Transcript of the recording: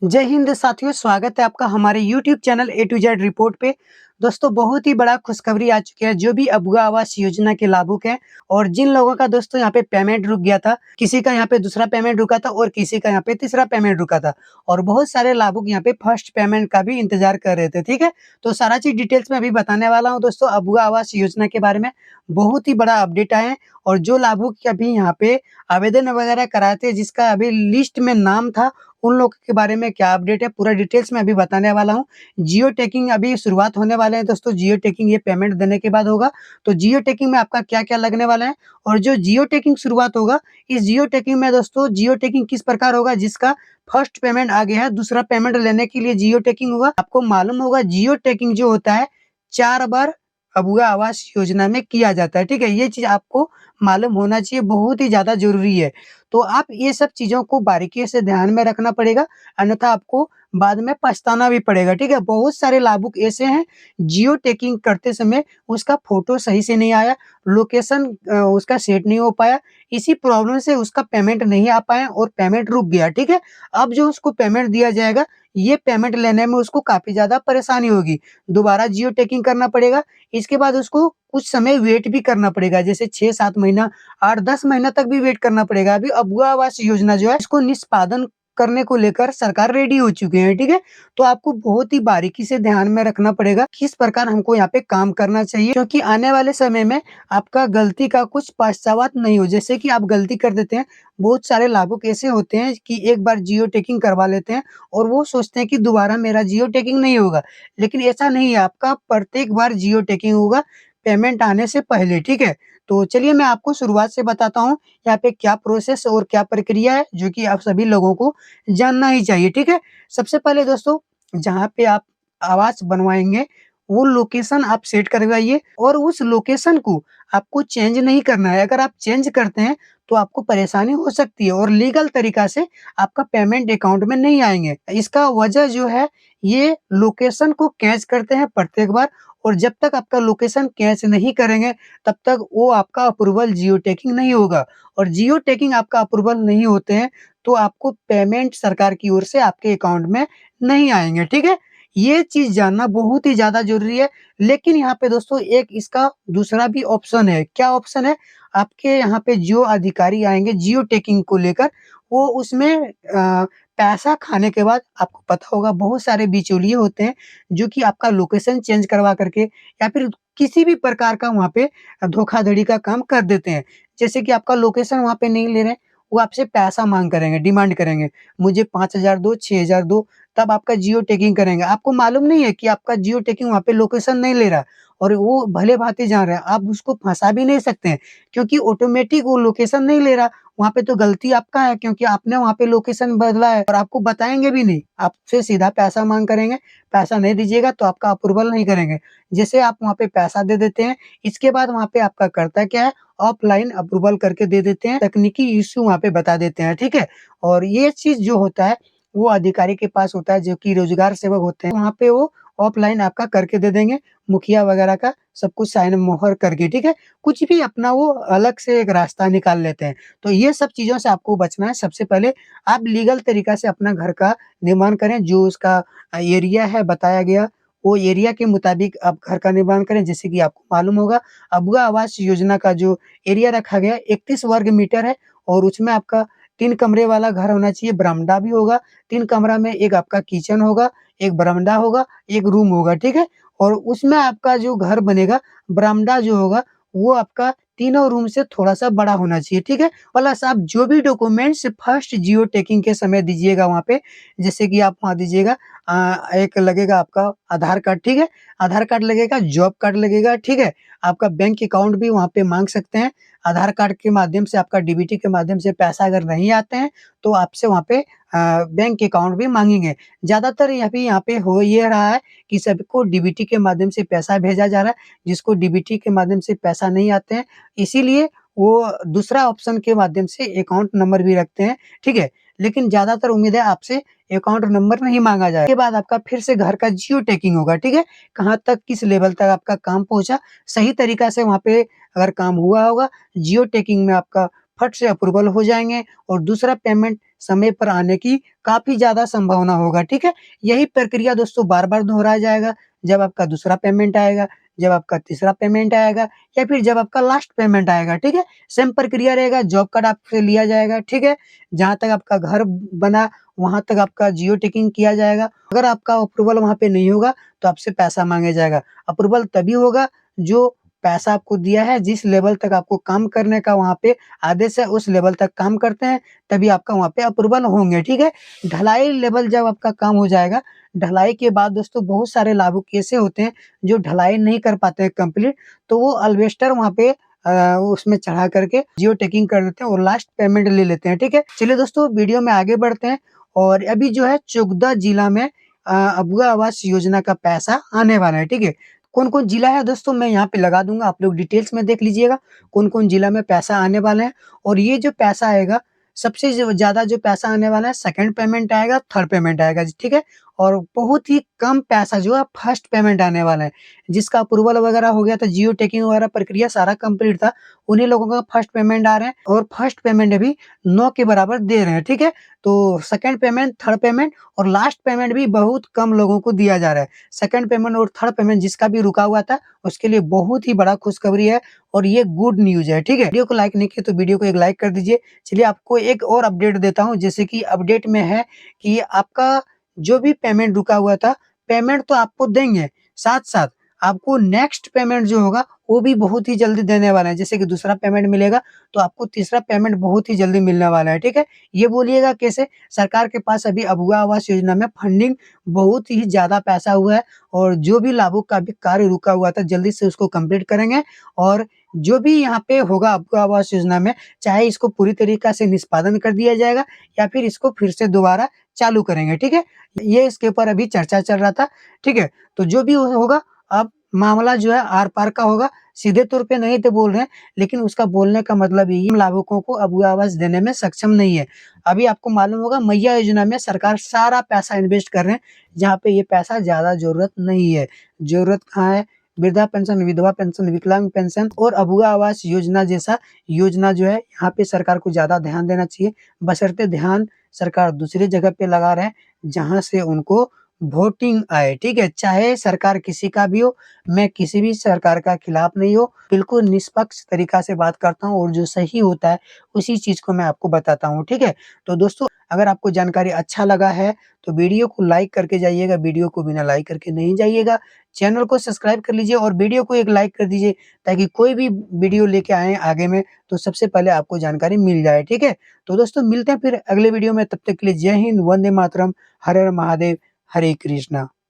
जय हिंद साथियों, स्वागत है आपका हमारे YouTube channel A to Z report पे। दोस्तों बहुत ही बड़ा खुशखबरी आ चुकी है जो भी अबुआ आवास योजना के लाभुक हैं और जिन लोगों का दोस्तों यहाँ पे पेमेंट रुक गया था, किसी का यहाँ पे दूसरा पेमेंट रुका था और किसी का यहाँ पे तीसरा पेमेंट रुका था और बहुत सारे लाभुक यहाँ पे फर्स्ट पेमेंट का भी इंतजार कर रहे थे। ठीक है, तो सारा चीज डिटेल्स में अभी बताने वाला हूँ दोस्तों अबुआ आवास योजना के बारे में। बहुत ही बड़ा अपडेट आया है और जो लाभुक अभी यहाँ पे आवेदन वगैरह कराए थे, जिसका अभी लिस्ट में नाम था, उन लोगों के बारे में क्या अपडेट है पूरा डिटेल्स में अभी बताने वाला हूँ। जियो टैगिंग अभी शुरुआत होने वाले हैं दोस्तों, जियो टैगिंग ये पेमेंट देने के बाद होगा। तो जियो टैगिंग में आपका क्या-क्या लगने वाला है और जो जियो टैगिंग शुरुआत होगा, इस जियो टैगिंग में दोस्तों जियो टैगिंग किस प्रकार होगा, जिसका फर्स्ट पेमेंट आ गया है, दूसरा पेमेंट लेने के लिए जियो टैगिंग होगा। आपको मालूम होगा जियो टैगिंग जो होता है 4 बार अबुआ आवास योजना में किया जाता है, ठीक है? ये चीज़ आपको मालूम होना चाहिए, बहुत ही ज़्यादा ज़रूरी है। तो आप ये सब चीज़ों को बारीकी से ध्यान में रखना पड़ेगा, अन्यथा आपको बाद में पछताना भी पड़ेगा, ठीक है? बहुत सारे लाभुक ऐसे हैं, जियो टैगिंग करते समय उसका फ़ोटो सही से नहीं आया, लोकेशन उसका सेट नहीं हो पाया, इसी प्रॉब्लम से उसका पेमेंट नहीं आ पाया और पेमेंट रुक गया, ठीक है? अब जो उसको पेमेंट दिया जाएगा, ये पेमेंट लेने में उसको काफ़ी ज़्यादा परेशानी होगी। दोबारा जियो टैगिंग करना पड़ेगा, इसके बाद उसको कुछ समय वेट भी करना पड़ेगा, जैसे 6-7 महीना 8-10 महीना तक भी वेट करना पड़ेगा। अभी अबुआ आवास योजना जो है इसको निष्पादन करने को लेकर सरकार रेडी हो चुके हैं, ठीक है? तो आपको बहुत ही बारीकी से ध्यान में रखना पड़ेगा, किस प्रकार हमको यहाँ पे काम करना चाहिए, क्योंकि आने वाले समय में आपका गलती का कुछ पश्चाताप नहीं हो। जैसे कि आप गलती कर देते हैं, बहुत सारे लाभुक ऐसे होते हैं कि एक बार जियो टैगिंग करवा लेते हैं और वो सोचते हैं कि दोबारा मेरा जियो टैगिंग नहीं होगा। लेकिन ऐसा नहीं है, आपका प्रत्येक बार जियो टैगिंग होगा, पेमेंट आने से पहले, ठीक है? तो चलिए मैं आपको शुरुआत से बताता हूँ, यहाँ पे क्या प्रोसेस और क्या प्रक्रिया है, जो कि आप सभी लोगों को जानना ही चाहिए, ठीक है? सबसे पहले दोस्तों, जहाँ पे आप आवास बनवाएँगे, वो लोकेशन आप सेट करवाइए और उस लोकेशन को आपको चेंज नहीं करना है। अगर आप चेंज करते हैं, तो आपको परेशानी हो सकती है और लीगल तरीका से आपका पेमेंट अकाउंट में नहीं आएँगे। इसका वजह जो है, ये लोकेशन को कैच करते हैं प्रत्येक बार और जब तक आपका लोकेशन कैच नहीं करेंगे, तब तक वो आपका अप्रूवल जियो टैगिंग नहीं होगा और जियो टैगिंग आपका अप्रूवल नहीं होते हैं, तो आपको पेमेंट सरकार की ओर से आपके अकाउंट में नहीं आएँगे, ठीक है? ये चीज़ जानना बहुत ही ज़्यादा ज़रूरी है, लेकिन यहाँ पे दोस्तों एक इसका दूसरा भी ऑप्शन है। क्या ऑप्शन है? आपके यहाँ पे जो अधिकारी आएँगे जियो टैगिंग को लेकर, वो उसमें पैसा खाने के बाद आपको पता होगा बहुत सारे बिचौलिए होते हैं, जो कि आपका लोकेशन चेंज करवा करके या फिर किसी भी प्रकार का वहाँ पे धोखाधड़ी का काम कर देते हैं। जैसे कि आपका लोकेशन वहाँ पे नहीं ले रहे हैं, वो आपसे पैसा माँग करेंगे, डिमांड करेंगे, मुझे 5,000 दो, 6,000 दो, तब आपका जियो टैगिंग करेंगे। आपको मालूम नहीं है कि आपका जियो टैगिंग वहाँ पे लोकेशन नहीं ले रहा और वो भले-भाँति जान रहा है, आप उसको फँसा भी नहीं सकते हैं, क्योंकि ऑटोमेटिक वो लोकेशन नहीं ले रहा, वहाँ पे तो गलती आपका है क्योंकि आपने वहाँ पे लोकेशन बदला है और आपको बताएँगे भी नहीं, आपसे सीधा पैसा माँग करेंगे, पैसा नहीं दीजिएगा तो आपका अप्रूवल नहीं करेंगे। जैसे आप वहाँ पे पैसा दे देते हैं, इसके बाद वहाँ पे आपका करता क्या है, ऑफलाइन अप्रूवल करके दे देते हैं, तकनीकी इश्यू वहाँ पे बता देते हैं, ठीक है? और ये चीज़ जो होता है, वो अधिकारी के पास होता है जो कि रोज़गार सेवक होते हैं, वहाँ पे वो ऑफलाइन आपका करके दे देंगे, मुखिया वगैरह का सब कुछ साइन मोहर करके, ठीक है? कुछ भी अपना वो अलग से एक रास्ता निकाल लेते हैं। तो ये सब चीज़ों से आपको बचना है। सबसे पहले आप लीगल तरीका से अपना घर का निर्माण करें, जो उसका एरिया है बताया गया, वो एरिया के मुताबिक आप घर का निर्माण करें। जैसे कि आपको मालूम होगा अबुआ आवास योजना का जो एरिया रखा गया है 31 वर्ग मीटर है और उसमें आपका 3 कमरे वाला घर होना चाहिए, बरामदा भी होगा, 3 कमरा में एक आपका किचन होगा, एक बरामदा होगा, एक रूम होगा, ठीक है? और उसमें आपका जो घर बनेगा, बरामदा जो होगा, वो आपका तीनों रूम से थोड़ा-सा बड़ा होना चाहिए, ठीक है? प्लस आप जो भी डॉक्यूमेंट्स फर्स्ट जियो टैगिंग के समय दीजिएगा वहाँ पे, जैसे कि आप वहाँ दीजिएगा एक लगेगा आपका आधार कार्ड, ठीक है? आधार कार्ड लगेगा, जॉब कार्ड लगेगा, ठीक है? आपका बैंक अकाउंट भी वहाँ पे माँग सकते हैं। आधार कार्ड के माध्यम से आपका डीबीटी के माध्यम से पैसा अगर नहीं आते हैं, तो आपसे वहाँ पे बैंक अकाउंट भी माँगेंगे। ज़्यादातर अभी यहाँ पे हो ये रहा है कि सबको डीबीटी के माध्यम से पैसा भेजा जा रहा है, जिसको डीबीटी के माध्यम से पैसा नहीं आते हैं, इसीलिए वो दूसरा ऑप्शन के माध्यम से अकाउंट नंबर भी रखते हैं, ठीक है? लेकिन ज़्यादातर उम्मीद है आपसे अकाउंट नंबर नहीं माँगा जाएगा। इसके बाद आपका फिर से घर का जियो टैगिंग होगा, ठीक है? कहाँ तक, किस लेवल तक आपका काम पहुँचा, सही तरीका से वहाँ पे अगर काम हुआ होगा, जियो टैगिंग में आपका फट से अप्रूवल हो जाएँगे और दूसरा पेमेंट समय पर आने की काफ़ी ज़्यादा संभावना होगा, ठीक है? यही प्रक्रिया दोस्तों बार-बार दोहराया जाएगा, जब आपका दूसरा पेमेंट आएगा, जब आपका तीसरा पेमेंट आएगा या फिर जब आपका लास्ट पेमेंट आएगा, ठीक है? सेम प्रक्रिया रहेगा, जॉब कार्ड आपसे लिया जाएगा, ठीक है? जहाँ तक आपका घर बना, वहाँ तक आपका जियो टैगिंग किया जाएगा। अगर आपका अप्रूवल वहाँ पे नहीं होगा, तो आपसे पैसा माँगा जाएगा। अप्रूवल तभी होगा, जो पैसा आपको दिया है, जिस लेवल तक आपको काम करने का वहाँ पे आदेश है, उस लेवल तक काम करते हैं, तभी आपका वहाँ पे अप्रूवल होंगे, ठीक है? ढलाई लेवल जब आपका काम हो जाएगा, ढलाई के बाद दोस्तों बहुत सारे लाभुक ऐसे होते हैं, जो ढलाई नहीं कर पाते हैं कंप्लीट, तो वो अल्वेस्टर वहाँ पे उसमें चढ़ा करके जियो टैगिंग कर देते हैं और लास्ट पेमेंट ले लेते हैं, ठीक है? चलिए दोस्तों वीडियो में आगे बढ़ते हैं और अभी जो है चोपड़ा जिला में अबुआ आवास योजना का पैसा आने वाला है, ठीक है? कौन-कौन जिला है दोस्तों मैं यहाँ पे लगा दूँगा, आप लोग डिटेल्स में देख लीजिएगा, कौन-कौन जिला में पैसा आने वाला है और ये जो पैसा आएगा, सबसे जो ज़्यादा जो पैसा आने वाला है सेकंड पेमेंट आएगा, थर्ड पेमेंट आएगा, ठीक है? और बहुत ही कम पैसा जो है फर्स्ट पेमेंट आने वाला है। जिसका अप्रूवल वगैरह हो गया था, जियो टैगिंग वगैरह प्रक्रिया सारा कंप्लीट था, उन्हीं लोगों का फर्स्ट पेमेंट आ रहे हैं और फर्स्ट पेमेंट अभी 9 के बराबर दे रहे हैं, ठीक है? तो सेकंड पेमेंट, थर्ड पेमेंट और लास्ट पेमेंट भी बहुत कम लोगों को दिया जा रहा है। सेकंड पेमेंट और थर्ड पेमेंट जिसका भी रुका हुआ था, उसके लिए बहुत ही बड़ा खुशखबरी है और ये गुड न्यूज़ है, ठीक है? वीडियो को लाइक नहीं किया तो वीडियो को एक लाइक कर दीजिए। चलिए आपको एक और अपडेट देता हूँ, जैसे कि अपडेट में है कि आपका जो भी पेमेंट रुका हुआ था, पेमेंट तो आपको देंगे, साथ-साथ आपको नेक्स्ट पेमेंट जो होगा, वो भी बहुत ही जल्दी देने वाला है। जैसे कि दूसरा पेमेंट मिलेगा, तो आपको तीसरा पेमेंट बहुत ही जल्दी मिलने वाला है, ठीक है? ये बोलिएगा कैसे? सरकार के पास अभी अबुआ आवास योजना में फंडिंग बहुत ही ज़्यादा पैसा हुआ है और जो भी लाभुक का भी कार्य रुका हुआ था, जल्दी से उसको कंप्लीट करेंगे और जो भी यहाँ पे होगा अबुआ आवास योजना में, चाहे इसको पूरी तरीक़ा से निष्पादन कर दिया जाएगा या फिर इसको फिर से दोबारा चालू करेंगे, ठीक है? ये इसके ऊपर अभी चर्चा चल रहा था, ठीक है? तो जो भी होगा अब मामला जो है आर-पार का होगा, सीधे तौर पे नहीं तो बोल रहे हैं, लेकिन उसका बोलने का मतलब यही लाभुकों को अबुआ आवास देने में सक्षम नहीं है। अभी आपको मालूम होगा मैया योजना में सरकार सारा पैसा इन्वेस्ट कर रहे हैं, जहाँ पे ये पैसा ज़्यादा ज़रूरत नहीं है। ज़रूरत कहाँ है? वृद्धा पेंशन, विधवा पेंशन, विकलांग पेंशन और अबुआ आवास योजना जैसा योजना जो है, यहाँ पे सरकार को ज़्यादा ध्यान देना चाहिए, बशर्ते ध्यान सरकार दूसरी जगह पे लगा रहे हैं, जहाँ से उनको वोटिंग आए, ठीक है? चाहे सरकार किसी का भी हो, मैं किसी भी सरकार का खिलाफ नहीं हूँ, बिल्कुल निष्पक्ष तरीक़ा से बात करता हूँ और जो सही होता है, उसी चीज़ को मैं आपको बताता हूँ, ठीक है? तो दोस्तों अगर आपको जानकारी अच्छा लगा है, तो वीडियो को लाइक करके जाइएगा, वीडियो को बिना लाइक करके नहीं जाइएगा। चैनल को सब्सक्राइब कर लीजिए और वीडियो को एक लाइक कर दीजिए, ताकि कोई भी वीडियो लेके आएँ आगे में, तो सबसे पहले आपको जानकारी मिल जाए, ठीक है? तो दोस्तों मिलते हैं फिर अगले वीडियो में, तब तक के लिए जय हिंद, वंदे मातरम, हर हर महादेव, हरे कृष्णा।